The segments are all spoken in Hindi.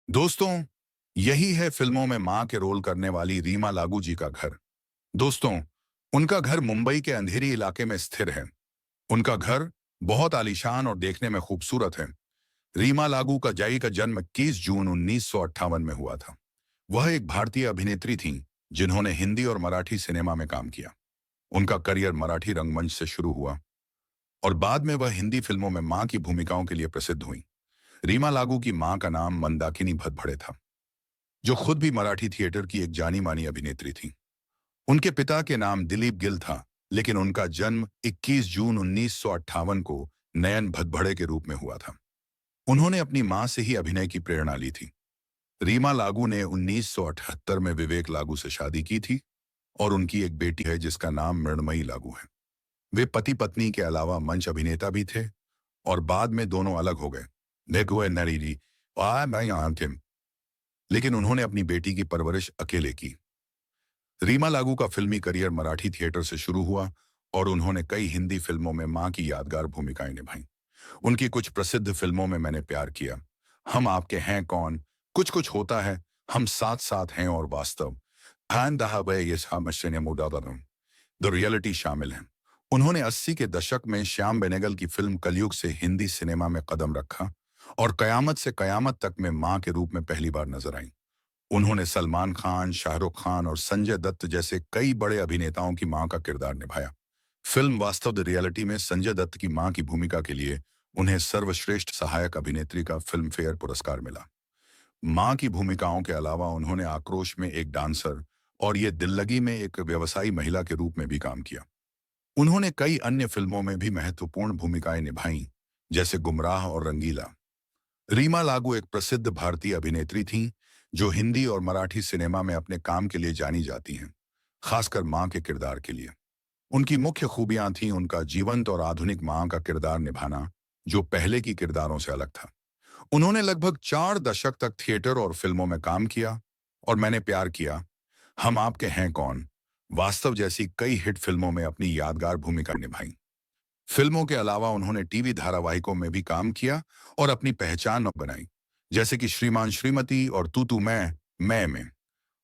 दोस्तों, यही है फिल्मों में मां के रोल करने वाली रीमा लागू जी का घर। दोस्तों, उनका घर मुंबई के अंधेरी इलाके में स्थिर है। उनका घर बहुत आलीशान और देखने में खूबसूरत है। रीमा लागू का जय का जन्म 21 जून 1958 में हुआ था। वह एक भारतीय अभिनेत्री थीं, जिन्होंने हिंदी और मराठी सिनेमा में काम किया। उनका करियर मराठी रंगमंच से शुरू हुआ और बाद में वह हिंदी फिल्मों में मां की भूमिकाओं के लिए प्रसिद्ध हुई। रीमा लागू की मां का नाम मंदाकिनी भदभड़े था, जो खुद भी मराठी थिएटर की एक जानी मानी अभिनेत्री थी। उनके पिता के नाम दिलीप गिल था, लेकिन उनका जन्म 21 जून 1958 को नयन भदभड़े के रूप में हुआ था। उन्होंने अपनी मां से ही अभिनय की प्रेरणा ली थी। रीमा लागू ने 1978 में विवेक लागू से शादी की थी और उनकी एक बेटी है जिसका नाम मृणमयी लागू है। वे पति पत्नी के अलावा मंच अभिनेता भी थे और बाद में दोनों अलग हो गए। नेगुए नरीरी लेकिन उन्होंने अपनी बेटी की परवरिश अकेले की। रीमा लागू का फिल्मी करियर मराठी थिएटर से शुरू हुआ और उन्होंने कई हिंदी फिल्मों में मां की यादगार भूमिकाएं निभाईं। उनकी कुछ प्रसिद्ध फिल्मों में मैंने प्यार किया, हम आपके हैं कौन, कुछ कुछ होता है, हम साथ साथ हैं और वास्तव, द रियलिटी शामिल हैं। उन्होंने 80 के दशक में श्याम बेनेगल की फिल्म कलयुग से हिंदी सिनेमा में कदम रखा और कयामत से कयामत तक में मां के रूप में पहली बार नजर आई। उन्होंने सलमान खान, शाहरुख खान और संजय दत्त जैसे कई बड़े अभिनेताओं की मां का किरदार निभाया। फिल्म वास्तव द रियलिटी में संजय दत्त की मां की भूमिका के लिए उन्हें सर्वश्रेष्ठ सहायक अभिनेत्री का फिल्म फेयर पुरस्कार मिला। मां की भूमिकाओं के अलावा उन्होंने आक्रोश में एक डांसर और ये दिल लगी में एक व्यवसायी महिला के रूप में भी काम किया। उन्होंने कई अन्य फिल्मों में भी महत्वपूर्ण भूमिकाएं निभाईं, जैसे गुमराह और रंगीला। रीमा लागू एक प्रसिद्ध भारतीय अभिनेत्री थीं, जो हिंदी और मराठी सिनेमा में अपने काम के लिए जानी जाती हैं, खासकर मां के किरदार के लिए। उनकी मुख्य खूबियां थीं उनका जीवंत और आधुनिक मां का किरदार निभाना, जो पहले की किरदारों से अलग था। उन्होंने लगभग 4 दशक तक थिएटर और फिल्मों में काम किया और मैंने प्यार किया, हम आपके हैं कौन, वास्तव जैसी कई हिट फिल्मों में अपनी यादगार भूमिका निभाई। फिल्मों के अलावा उन्होंने टीवी धारावाहिकों में भी काम किया और अपनी पहचान बनाई, जैसे कि श्रीमान श्रीमती और तू तू मैं में।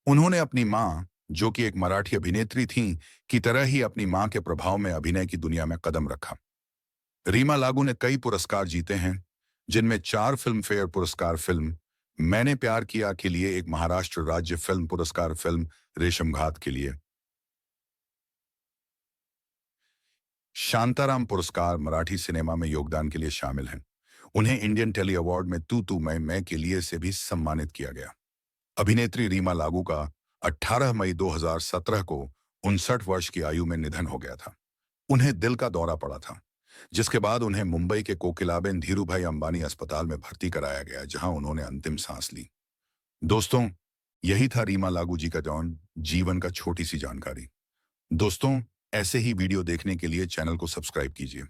उन्होंने अपनी मां, जो कि एक मराठी अभिनेत्री थीं, की तरह ही अपनी मां के प्रभाव में अभिनय की दुनिया में कदम रखा। रीमा लागू ने कई पुरस्कार जीते हैं, जिनमें 4 फिल्म फेयर पुरस्कार, फिल्म मैंने प्यार किया के लिए, एक महाराष्ट्र राज्य फिल्म पुरस्कार फिल्म रेशमघात के लिए, शांताराम पुरस्कार मराठी सिनेमा में योगदान के लिए शामिल हैं। उन्हें इंडियन टेली अवार्ड में तू तू मैं के लिए से भी सम्मानित किया गया। अभिनेत्री रीमा लागू का 18 मई 2017 को 59 वर्ष की आयु में निधन हो गया था। उन्हें दिल का दौरा पड़ा था, जिसके बाद उन्हें मुंबई के कोकिलाबेन धीरूभाई अंबानी अस्पताल में भर्ती कराया गया, जहां उन्होंने अंतिम सांस ली। दोस्तों, यही था रीमा लागू जी का जीवन का छोटी सी जानकारी। दोस्तों, ऐसे ही वीडियो देखने के लिए चैनल को सब्सक्राइब कीजिए।